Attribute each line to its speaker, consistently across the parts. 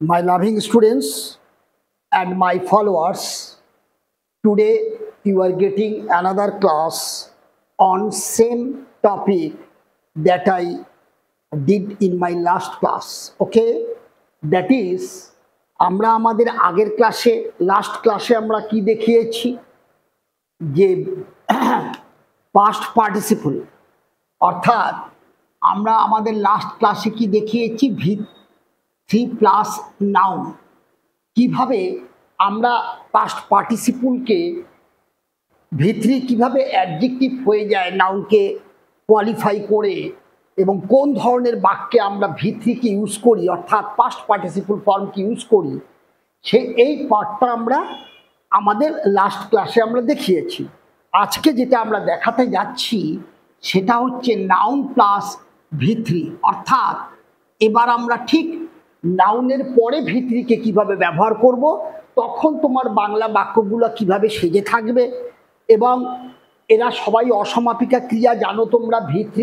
Speaker 1: My loving students and my followers, today you are getting another class on same topic that I did in my last class. Okay, that is আমরা আমাদের আগের ক্লাসে last ক্লাসে আমরা কি দেখিয়েছি যে পাস্ট পার্টিসিপল অর্থাৎ আমরা আমাদের লাস্ট ক্লাসে কি দেখিয়েছি V3 প্লাস নাউন কিভাবে আমরা পাস্ট পার্টিসিপলকে V3 কিভাবে অ্যাডজেক্টিভ হয়ে যায় নাউনকে কোয়ালিফাই করে এবং কোন ধরনের বাক্যে আমরা V3 কে ইউজ করি অর্থাৎ পাস্ট পার্টিসিপল ফর্মকে ইউজ করি এই পার্টটা আমরা আমাদের লাস্ট ক্লাসে আমরা দেখিয়েছি। আজকে যেটা আমরা দেখাতে যাচ্ছি সেটা হচ্ছে নাউন প্লাস V3 অর্থাৎ এবার আমরা ঠিক নাউনের পরে V3 কে কিভাবে ব্যবহার করব, তখন তোমার বাংলা বাক্যগুলো কিভাবে সেজে থাকবে এবং এরা সবাই অসমাপিকা ক্রিয়া জানো তোমরা। V3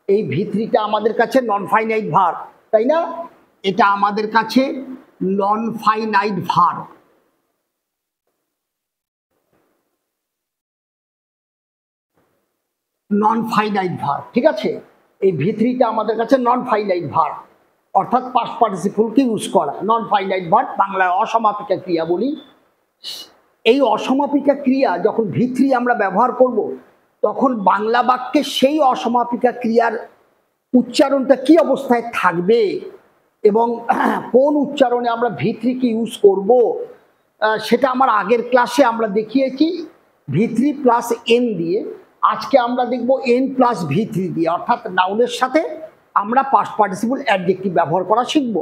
Speaker 1: এই V3টা আমাদের কাছে নন ফাইনাইট ভার্ব, তাই না? এটা আমাদের কাছে non finite verb. Non finite verb, ঠিক আছে? এই V3টা আমাদের কাছে নন ফাইনাইট ভার্ব অর্থাৎ পাস্ট পার্টিসিপলকে ইউজ করা। নন ফাইনাইট ভার্ব বাংলায় অসমাপিকা ক্রিয়া বলি। এই অসমাপিকা ক্রিয়া যখন V3 আমরা ব্যবহার করব তখন বাংলা বাক্যে সেই অসমাপিকা ক্রিয়ার উচ্চারণটা কি অবস্থায় থাকবে এবং কোন উচ্চারণে আমরা V3 কে ইউজ করব সেটা আমার আগের ক্লাসে আমরা দেখিয়েছি V3 প্লাস N দিয়ে। আজকে আমরা দেখব N প্লাস V3 দিয়ে অর্থাৎ নাউনের সাথে আমরা পাস্ট পার্টিসিপল অ্যাডজেক্টিভ ব্যবহার করা শিখব।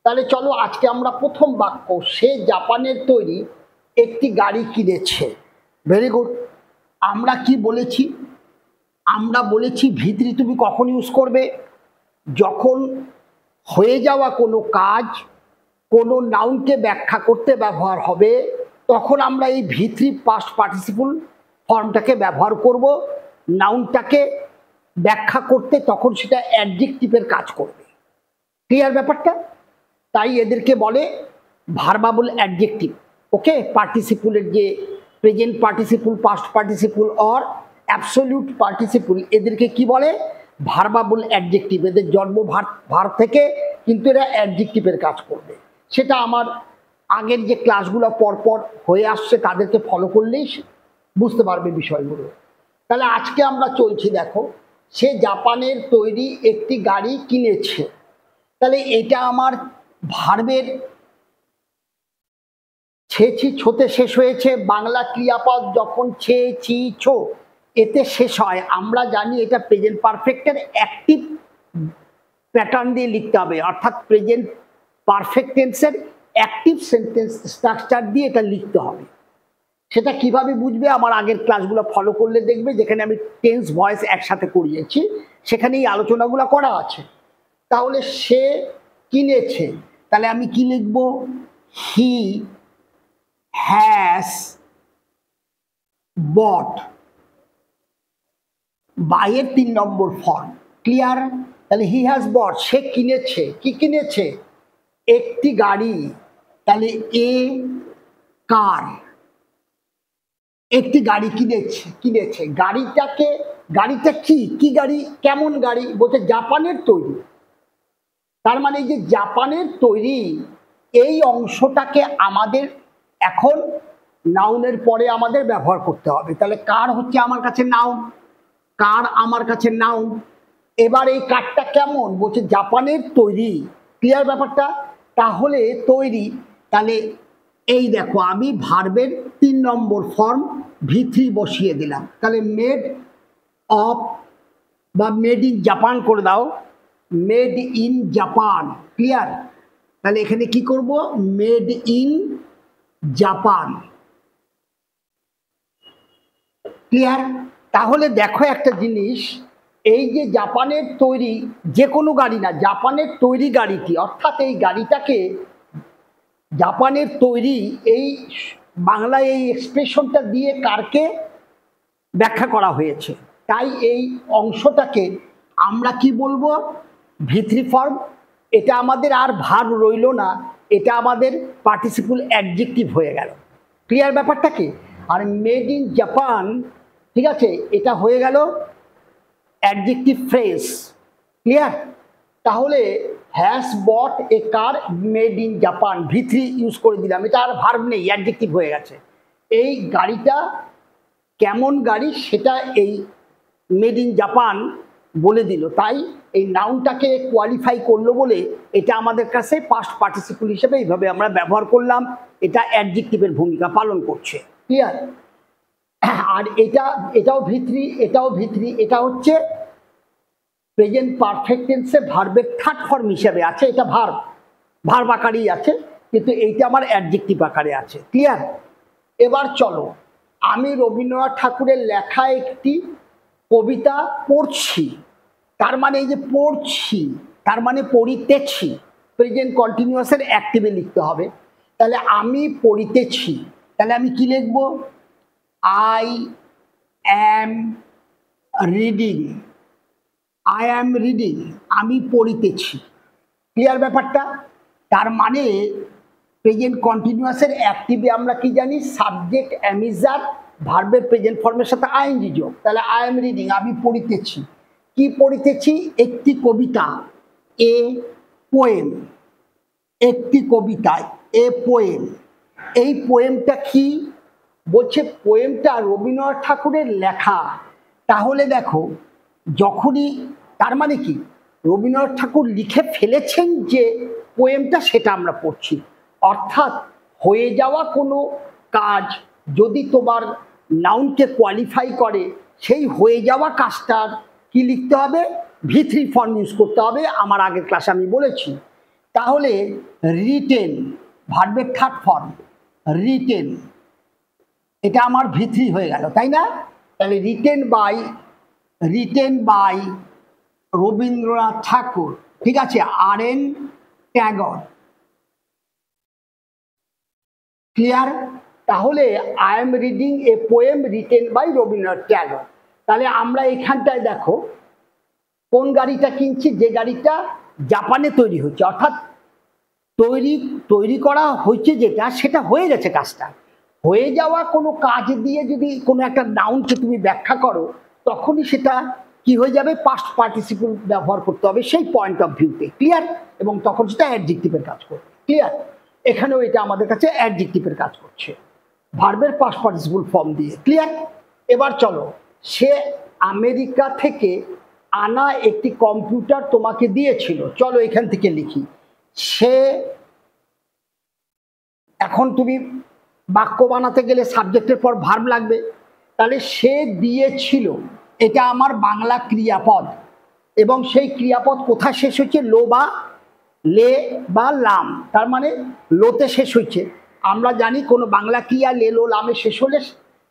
Speaker 1: তাহলে চলো আজকে আমরা প্রথম বাক্য, সে জাপানের তৈরি একটি গাড়ি কিনেছে। Very good. আমরা কি বলেছি? আমরা বলেছি V3 তুমি কখন ইউজ করবে? যখন হয়ে যাওয়া কোনো কাজ কোনো নাউনকে ব্যাখ্যা করতে ব্যবহার হবে তখন আমরা এই V3 পাস্ট পার্টিসিপল ফর্মটাকে ব্যবহার করব নাউনটাকে ব্যাখ্যা করতে, তখন সেটা অ্যাডজেক্টিভের কাজ করবে। ক্লিয়ার ব্যাপারটা? তাই এদেরকে বলে ভার্বাবল অ্যাডজেক্টিভ। ওকে, পার্টিসিপলের যে present participle, past participle or absolute participle, এদেরকে কি বলে? ভার্বাবল অ্যাডজেক্টিভ। এদের জন্ম ভার্ব থেকে, কিন্তু এরা অ্যাডজেক্টিভের কাজ করবে। সেটা আমার আগের যে ক্লাসগুলো পরপর হয়ে আসছে তাদেরকে ফলো করলেই বুঝতে পারবে বিষয়গুলো। তাহলে আজকে আমরা চলছি, দেখো, সে জাপানের তৈরি একটি গাড়ি কিনেছে। তাহলে এটা আমার ভার্বের ছেছি ছোতে শেষ হয়েছে। বাংলা ক্রিয়াপদ যখন ছে ছি ছো এতে শেষ হয় আমরা জানি এটা প্রেজেন্ট পারফেক্টের অ্যাক্টিভ প্যাটার্ন দিয়ে লিখতে হবে, অর্থাৎ প্রেজেন্ট পারফেক্ট টেন্সের অ্যাক্টিভ সেন্টেন্স স্ট্রাকচার দিয়ে এটা লিখতে হবে। সেটা কিভাবে বুঝবে? আমার আগের ক্লাসগুলো ফলো করলে দেখবে, যেখানে আমি টেন্স ভয়েস একসাথে করিয়েছি সেখানে এই আলোচনাগুলো করা আছে। তাহলে সে কিনেছে, তাহলে আমি কি লিখব? হি হ্যাজ বট। বাইয়ের 3 নম্বর ফর্ম। ক্লিয়ার? তাহলে হি হ্যাজ বট, সে কিনেছে। কি কিনেছে? একটি গাড়ি। তাহলে এ কার, একটি গাড়ি কিনেছে। গাড়িটা কি গাড়ি, কেমন গাড়ি? বলছে জাপানের তৈরি। তার মানে যে জাপানের তৈরি এই অংশটাকে আমাদের এখন নাউনের পরে আমাদের ব্যবহার করতে হবে। তাহলে কার হচ্ছে আমার কাছে নাউন, কার আমার কাছে নাউন। এবার এই কারটা কেমন? বলছে জাপানের তৈরি। ক্লিয়ার ব্যাপারটা? তাহলে তৈরি, তাহলে এই দেখো আমি ভার্বের 3 নম্বর ফর্ম V3 বসিয়ে দিলাম। তাহলে মেড অফ বা মেড ইন জাপান করে দাও, মেড ইন জাপান। ক্লিয়ার? তাহলে এখানে কি করব? Made in Japan. ক্লিয়ার? তাহলে দেখো একটা জিনিস, এই যে জাপানের তৈরি, যে কোনো গাড়ি না, জাপানের তৈরি গাড়িটি, অর্থাৎ এই গাড়িটাকে জাপানের তৈরি, এই বাংলায় এই এক্সপ্রেশনটা দিয়ে কারকে ব্যাখ্যা করা হয়েছে। তাই এই অংশটাকে আমরা কি বলবো? V3 form. এটা আমাদের আর ভার্ব রইল না, এটা আমাদের পার্টিসিপল অ্যাডজেক্টিভ হয়ে গেল। ক্লিয়ার ব্যাপারটা কি? আর মেড ইন জাপান, ঠিক আছে, এটা হয়ে গেল অ্যাডজেক্টিভ ফ্রেজ। ক্লিয়ার? তাহলে has bought a car made in Japan, V3 use করে দিলাম, এটা আর ভার্ব নেই, অ্যাডজেক্টিভ হয়ে গেছে। এই গাড়িটা কেমন গাড়ি সেটা এই মেড ইন জাপান বলে দিল, তাই এই নাউনটাকে কোয়ালিফাই করলো বলে এটা আমাদের কাছে পাস্ট পার্টিসিপল হিসেবে এইভাবে আমরা ব্যবহার করলাম। এটা অ্যাডজেক্টিভের ভূমিকা পালন করছে। ক্লিয়ার? আর এটাও V3, এটাও V3, এটা হচ্ছে প্রেজেন্ট পারফেক্ট টেন্সে ভার্বের থার্ড ফর্ম হিসেবে আছে। এটা ভার্ব আকারেই আছে, কিন্তু এইটা আমার অ্যাডজেক্টিভ আকারে আছে। ক্লিয়ার? এবার চলো, আমি রবীন্দ্রনাথ ঠাকুরের লেখা একটি কবিতা পড়ছি। তার মানে এই যে পড়ছি, তার মানে পড়িতেছি, প্রেজেন্ট কন্টিনিউয়াসের অ্যাক্টিভে লিখতে হবে। তাহলে আমি পড়িতেছি, তাহলে আমি কি লিখব? I am reading, I am reading, আমি পড়িতেছি। ক্লিয়ার ব্যাপারটা? তার মানে প্রেজেন্ট কন্টিনিউয়াসের অ্যাক্টিভে আমরা কি জানি? সাবজেক্ট অ্যামিজার ভার্বের প্রেজেন্ট ফর্মের সাথে আইএনজি যোগ। তাহলে আই এম রিডিং, আমি পড়িতেছি। কি পড়িতেছি? একটি কবিতা, এ পোয়েম, একটি কবিতা, এ পোয়েম। এই পোয়েমটা কি বলছে? পোয়েমটা রবীন্দ্রনাথ ঠাকুরের লেখা। তাহলে দেখো, যখনই, তার মানে কি রবীন্দ্রনাথ ঠাকুর লিখে ফেলেছেন যে পোয়েমটা, সেটা আমরা পড়ছি। অর্থাৎ হয়ে যাওয়া কোনো কাজ যদি তোমার নাউনকে কোয়ালিফাই করে, সেই হয়ে যাওয়া কাজটার কি লিখতে হবে? V3 ফর্ম ইউজ করতে হবে, আমার আগের ক্লাসে আমি বলেছি। তাহলে রিটেন, ভার্বের থার্ড ফর্ম রিটেন, এটা আমার V3 হয়ে গেল, তাই না? তাহলে রিটেন বাই রবীন্দ্রনাথ ঠাকুর, ঠিক আছে, RN ট্যাগর। ক্লিয়ার? তাহলে I am reading a poem written by Rabindranath Tagore. তাহলে আমরা এখানটায় দেখো কোন গাড়িটা কিনছি? যে গাড়িটা জাপানে তৈরি হচ্ছে, অর্থাৎ তৈরি করা হয়েছে যেটা, সেটা হয়ে গেছে কাজটা। হয়ে যাওয়া কোনো কাজ দিয়ে যদি কোনো একটা নাউনকে তুমি ব্যাখ্যা করো, তখনই সেটা কি হয়ে যাবে? পাস্ট পার্টিসিপল ব্যবহার করতে হবে সেই পয়েন্ট অফ ভিউতে। ক্লিয়ার? এবং তখন সেটা অ্যাডজেক্টিভের কাজ করবে। ক্লিয়ার? এখানেও এটা আমাদের কাছে অ্যাডজেক্টিভের কাজ করছে ভার্বের পাস্ট পার্টিসিপল ফর্ম দিয়ে। ক্লিয়ার? এবার চলো, সে আমেরিকা থেকে আনা একটি কম্পিউটার তোমাকে দিয়েছিল। চলো এখান থেকে লিখি। সে, এখন তুমি বাক্য বানাতে গেলে সাবজেক্টের পর ভার্ব লাগবে। তাহলে সে দিয়েছিল, এটা আমার বাংলা ক্রিয়াপদ, এবং সেই ক্রিয়াপদ কোথায় শেষ হচ্ছে? লে বা লাম, তার মানে লোতে শেষ হচ্ছে। আমরা জানি কোনো বাংলা ক্রিয়া লে লো লামে শেষ হলে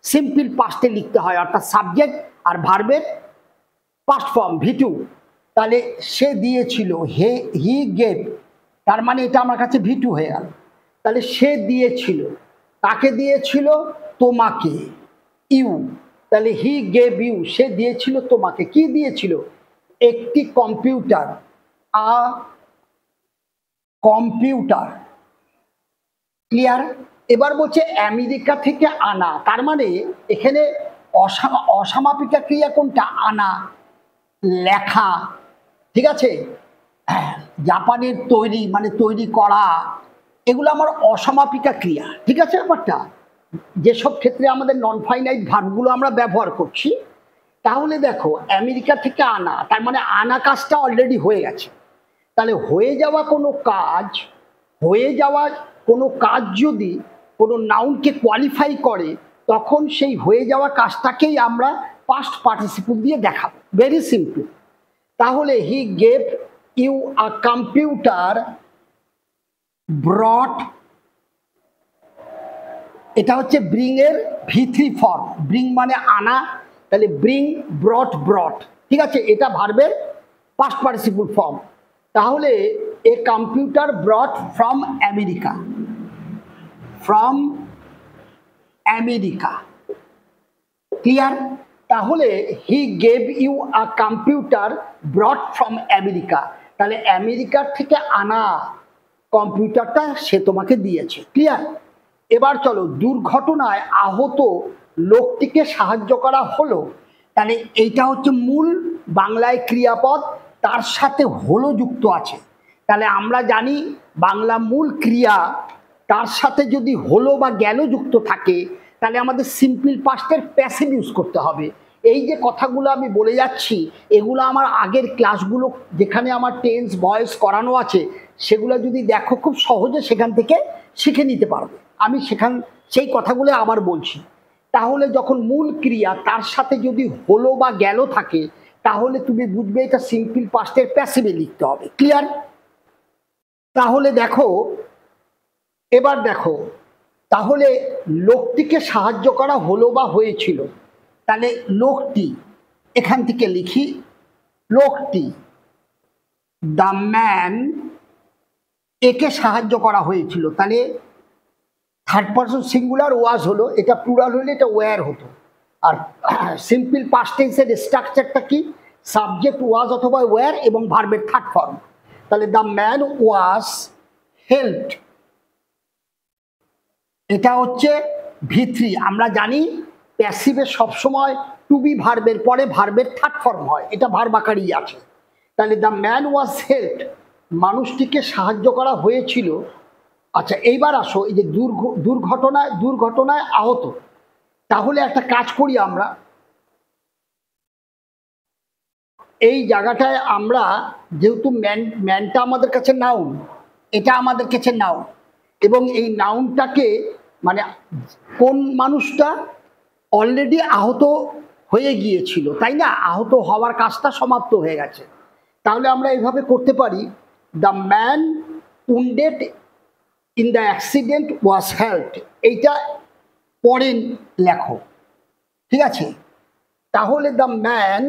Speaker 1: সিম্পল পাস্টে লিখতে হয়, অর্থাৎ সাবজেক্ট আর ভার্বের পাস্ট ফর্ম V2। তাহলে সে দিয়েছিল, হি গেভ, তার মানে এটা আমার কাছে V2 হয়ে গেল। তাহলে সে দিয়েছিল, তাকে দিয়েছিল? তোমাকে, ইউ। তাহলে হি গেভ ইউ, সে দিয়েছিল তোমাকে। কি দিয়েছিল? একটি কম্পিউটার, কম্পিউটার। ক্লিয়ার? এবার বলছে আমেরিকা থেকে আনা, তার মানে এখানে অসমাপিকা ক্রিয়া কোনটা? আনা, লেখা, ঠিক আছে, জাপানের তৈরি মানে তৈরি করা, এগুলো আমার অসমাপিকা ক্রিয়া। ঠিক আছে ব্যাপারটা? যেসব ক্ষেত্রে আমাদের নন ফাইনাইট ভার্বগুলো আমরা ব্যবহার করছি। তাহলে দেখো, আমেরিকা থেকে আনা, তার মানে আনা কাজটা অলরেডি হয়ে গেছে। তাহলে হয়ে যাওয়া কোনো কাজ যদি কোনো নাউনকে কোয়ালিফাই করে, তখন সেই হয়ে যাওয়া কাজটাকেই আমরা পাস্ট পার্টিসিপল দিয়ে দেখাবো। Very simple. তাহলে he gave you a computer brought, এটা হচ্ছে ব্রিং এর V3 ফর্ম। ব্রিং মানে আনা, তাহলে ব্রিং, ব্রট, ঠিক আছে, এটা ভার্বের পাস্ট পার্টিসিপল ফর্ম। তাহলে a computer brought from America, clear? তাহলে he gave you a computer brought from America, তাহলে আমেরিকার থেকে আনা কম্পিউটারটা সে তোমাকে দিয়েছে। ক্লিয়ার? এবার চলো, দুর্ঘটনায় আহত লোকটিকে সাহায্য করা হলো, তাহলে এইটা হচ্ছে মূল বাংলায় ক্রিয়াপদ, তার সাথে হলো যুক্ত আছে। তাহলে আমরা জানি বাংলা মূল ক্রিয়া তার সাথে যদি হলো বা গেল যুক্ত থাকে, তাহলে আমাদের সিম্পল পাস্টের প্যাসিভ ইউজ করতে হবে। এই যে কথাগুলো আমি বলে যাচ্ছি, এগুলো আমার আগের ক্লাসগুলো যেখানে আমার টেন্স ভয়েস করানো আছে, সেগুলো যদি দেখো খুব সহজে সেখান থেকে শিখে নিতে পারবে। আমি সেই কথাগুলো আবার বলছি। তাহলে যখন মূল ক্রিয়া তার সাথে যদি হলো বা গেল থাকে, তাহলে তুমি বুঝবে এটা সিম্পল পাস্টের প্যাসিভে লিখতে হবে। ক্লিয়ার? তাহলে দেখো, এবার দেখো, তাহলে লোকটিকে সাহায্য করা হলো বা হয়েছিল, তাহলে লোকটি, এখান থেকে লিখি লোকটি, দ্য ম্যান, একে সাহায্য করা হয়েছিল, তাহলে থার্ড পারসন সিঙ্গুলার ওয়াজ হলো, এটা প্লুরাল হলে এটা ওয়্যার হতো। আর সিম্পল পাস্ট টেন্সের স্ট্রাকচারটা কি? সাবজেক্ট ওয়াজ অথবা ওয়্যার এবং ভার্বের থার্ড ফর্ম। তাহলে দ্য ম্যান ওয়াজ হেল্পড, এটা হচ্ছে V3। আমরা জানি প্যাসিভে সবসময় টু বি ভার্বের পরে ভার্বের থার্ড ফর্ম হয়, এটা ভার্ব আকারেই আছে। তাহলে দ্য ম্যান ওয়াজ হেল্পড, মানুষটিকে সাহায্য করা হয়েছিল। আচ্ছা, এইবার আসো, এই যে দুর্ঘটনায় আহত, তাহলে একটা কাজ করি আমরা, এই জায়গাটায় আমরা যেহেতু ম্যানটা আমাদের কাছে নাউন, এটা আমাদের কাছে নাউন, এবং এই নাউনটাকে মানে কোন মানুষটা অলরেডি আহত হয়ে গিয়েছিল, তাই না? আহত হওয়ার কাজটা সমাপ্ত হয়ে গেছে। তাহলে আমরা এইভাবে করতে পারি, the man wounded in the accident was helped, এইটা পরে লেখো। ঠিক আছে? তাহলে the man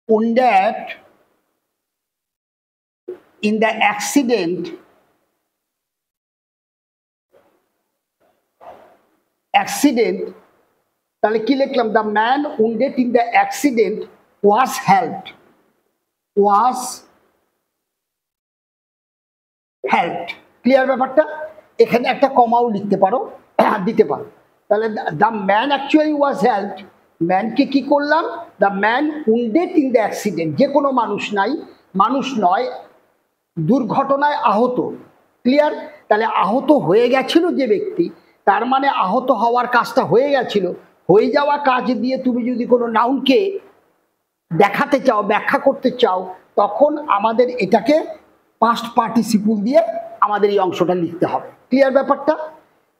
Speaker 1: wounded in the accident তাহলে কি লিখলাম? The man wounded in the accident was helped, clear ব্যাপারটা? এখানে একটা কমাও লিখতে পারো, দিতে পারো। তাহলে the man actually was helped, ম্যানকে কি করলাম? The man wounded in the accident, যে কোনো মানুষ নয়, দুর্ঘটনায় আহত। ক্লিয়ার? তাহলে আহত হয়ে গেছিল যে ব্যক্তি, তার মানে আহত হওয়ার কাজটা হয়ে গেছিল। হয়ে যাওয়া কাজ দিয়ে তুমি যদি কোনো নাউনকে দেখাতে চাও, ব্যাখ্যা করতে চাও, তখন আমাদের এটাকে পাস্ট পার্টিসিপল দিয়ে আমাদের এই অংশটা লিখতে হবে। ক্লিয়ার ব্যাপারটা?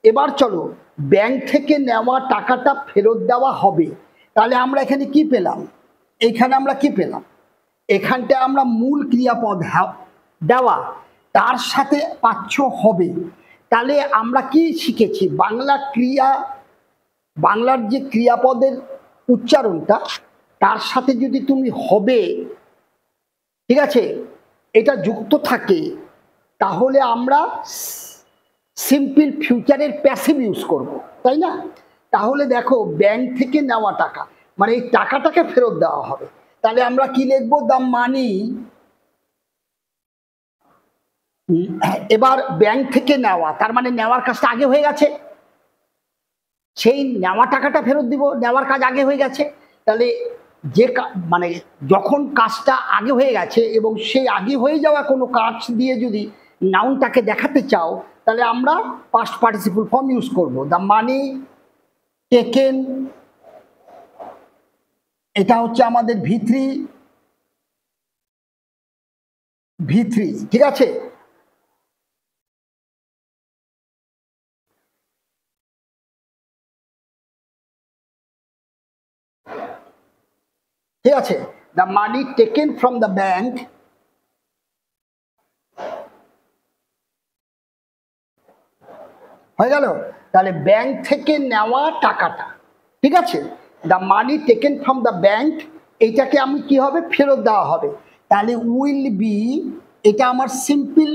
Speaker 1: এবার চলো, ব্যাংক থেকে নেওয়া টাকাটা ফেরত দেওয়া হবে, তাহলে আমরা এখানে কি পেলাম? এইখানে আমরা কি পেলাম? এখানটা আমরা মূল ক্রিয়াপদ দেওয়া, তার সাথে পাচ্ছ হবে। তাহলে আমরা কি শিখেছি? বাংলার যে ক্রিয়াপদের উচ্চারণটা, তার সাথে যদি তুমি হবে, ঠিক আছে, এটা যুক্ত থাকে, তাহলে আমরা সিম্পল ফিউচারের প্যাসিভ ইউজ করব, তাই না? তাহলে দেখো, ব্যাংক থেকে নেওয়া টাকা মানে এই টাকাটাকে ফেরত দেওয়া হবে, তাহলে আমরা কি লিখবো? দ্য মানি, এবার ব্যাংক থেকে নেওয়া, তার মানে নেওয়ার কাজটা আগে হয়ে গেছে, সেই নেওয়া টাকাটা ফেরত দিব, নেওয়ার কাজ আগে হয়ে গেছে। তাহলে যে মানে যখন কাজটা আগে হয়ে গেছে এবং সেই আগে হয়ে যাওয়া কোনো কাজ দিয়ে যদি নাউনটাকে দেখাতে চাও, তাহলে আমরা পাস্ট পার্টিসিপল ফর্ম ইউজ করব। দ্য মানি টেকেন, এটা হচ্ছে আমাদের V3, ঠিক আছে? ঠিক আছে, the money taken from the bank, হয়ে গেল। তাহলে ব্যাংক থেকে নেওয়া টাকাটা, ঠিক আছে, the money taken from the bank, এইটাকে আমি কি হবে? ফেরত দেওয়া হবে। তাহলে উইল বি, এটা আমার সিম্পল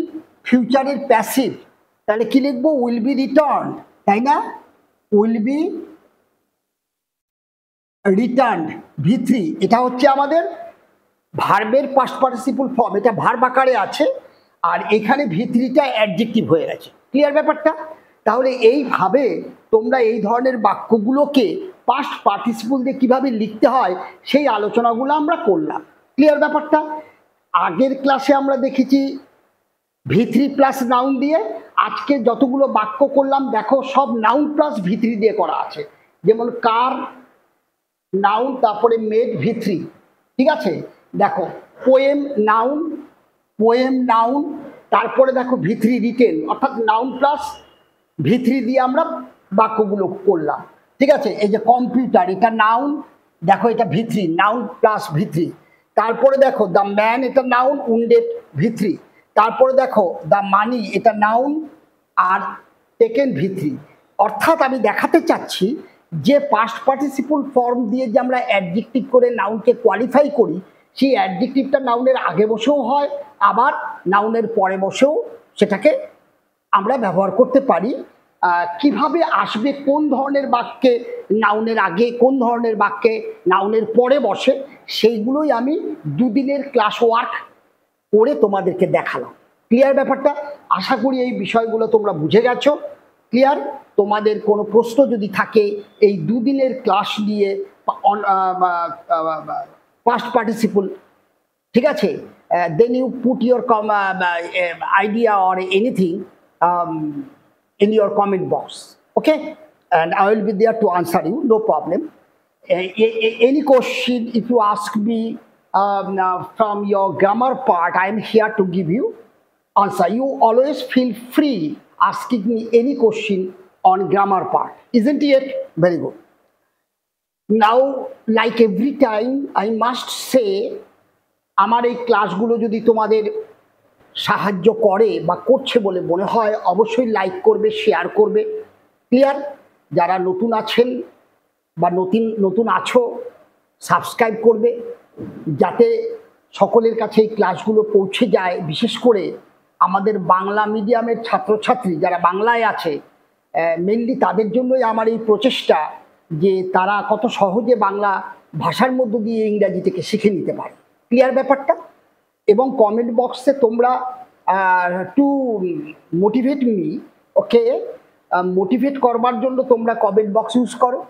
Speaker 1: ফিউচারের প্যাসিভ, তাহলে কি লিখবো? উইল বি রিটার্ন, তাই না? উইল বি রিটার্ন V3, এটা হচ্ছে আমাদের ভার্বের পাস্ট পার্টিসিপল ফর্ম, এটা ভার্ব আকারে আছে, আর এখানে ভিত্তিটা অ্যাডজেক্টিভ হয়ে গেছে। ক্লিয়ার ব্যাপারটা? তাহলে এইভাবে তোমরা এই ধরনের বাক্যগুলোকে পাস্ট পার্টিসিপল দিয়ে কিভাবে লিখতে হয় সেই আলোচনাগুলো আমরা করলাম। ক্লিয়ার ব্যাপারটা? আগের ক্লাসে আমরা দেখেছি V3 প্লাস নাউন দিয়ে, আজকে যতগুলো বাক্য করলাম দেখো সব নাউন প্লাস V3 দিয়ে করা আছে। যেমন কার নাউন, তারপরে মেড V3, ঠিক আছে? দেখো পোয়েম নাউন, তারপরে দেখো V3 রিটেন, অর্থাৎ নাউন প্লাস V3 দিয়ে আমরা বাক্যগুলো করলাম, ঠিক আছে? এই যে কম্পিউটার, এটা নাউন, দেখো এটা V3, নাউন প্লাস V3। তারপরে দেখো দ্য ম্যান, এটা নাউন, উন্ডেড V3। তারপরে দেখো দ্য মানি, এটা নাউন আর টেকেন V3। অর্থাৎ আমি দেখাতে চাচ্ছি যে পাস্ট পার্টিসিপল ফর্ম দিয়ে যে আমরা অ্যাডজেক্টিভ করে নাউনকে কোয়ালিফাই করি, সেই অ্যাডজেক্টিভটা নাউনের আগে বসেও হয়, আবার নাউনের পরে বসেও সেটাকে আমরা ব্যবহার করতে পারি। কিভাবে আসবে, কোন ধরনের বাক্যে নাউনের আগে, কোন ধরনের বাক্যে নাউনের পরে বসে, সেইগুলোই আমি দুদিনের ক্লাস ওয়ার্ক করে তোমাদেরকে দেখালাম। ক্লিয়ার ব্যাপারটা? আশা করি এই বিষয়গুলো তোমরা বুঝে গেছো। ক্লিয়ার? তোমাদের কোনো প্রশ্ন যদি থাকে এই দুদিনের ক্লাস নিয়ে পাস্ট পার্টিসিপল, ঠিক আছে, then you put your idea or anything in your comment box, okay, and I will be there to answer you, no problem. Any question if you ask me from your grammar part, I am here to give you answer. You always feel free asking me any question on grammar part, isn't it? Very good. Now, like every time, I must say, আমার এই ক্লাসগুলো যদি তোমাদের সাহায্য করে বা করছে বলে মনে হয়, অবশ্যই লাইক করবে, শেয়ার করবে। ক্লিয়ার? যারা নতুন আছেন বা নতুন আছো, সাবস্ক্রাইব করবে, যাতে সকলের কাছে এই ক্লাসগুলো পৌঁছে যায়। বিশেষ করে আমাদের বাংলা মিডিয়ামের ছাত্রছাত্রী যারা বাংলায় আছে, মেনলি তাদের জন্যই আমার এই প্রচেষ্টা যে তারা কত সহজে বাংলা ভাষার মধ্য দিয়ে ইংরাজি থেকে শিখে নিতে পারে। ক্লিয়ার ব্যাপারটা? এবং কমেন্ট বক্সে তোমরা টু মোটিভেট মি, ওকে, মোটিভেট করবার জন্য তোমরা কমেন্ট বক্স ইউজ করো।